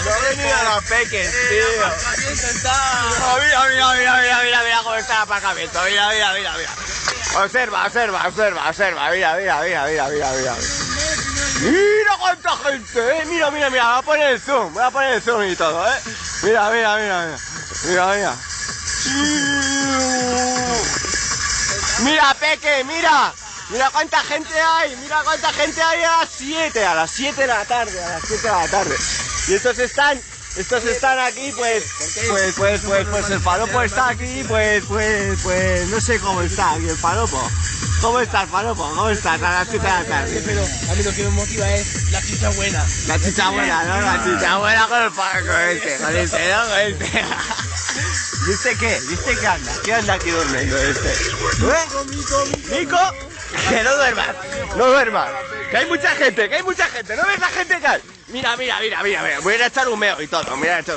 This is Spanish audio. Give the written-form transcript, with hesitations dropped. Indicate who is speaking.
Speaker 1: No ha venido a los peques, tío. Oh, mira cómo está el aparcamiento. Mira. Observa. Mira cuánta gente, Mira. Voy a poner el zoom y todo, Mira. Mira, Peque, mira cuánta gente hay. Mira cuánta gente hay a las 7 de la tarde. Y estos están aquí, pues el palopo está aquí, pues, no sé cómo está aquí el palopo. ¿Cómo estás, palopo? ¿Cómo estás a las 7 de la tarde?
Speaker 2: Pero a mí lo que me motiva es la chicha buena.
Speaker 1: La chicha buena, ¿no? La chicha buena con el palopo este. ¿Y este qué? ¿Qué anda? ¿Qué anda aquí durmiendo este? ¿Mico? Que no duermas. Que hay mucha gente. ¿No ves la gente que hay? Mira. Voy a ir a echar un meo y todo.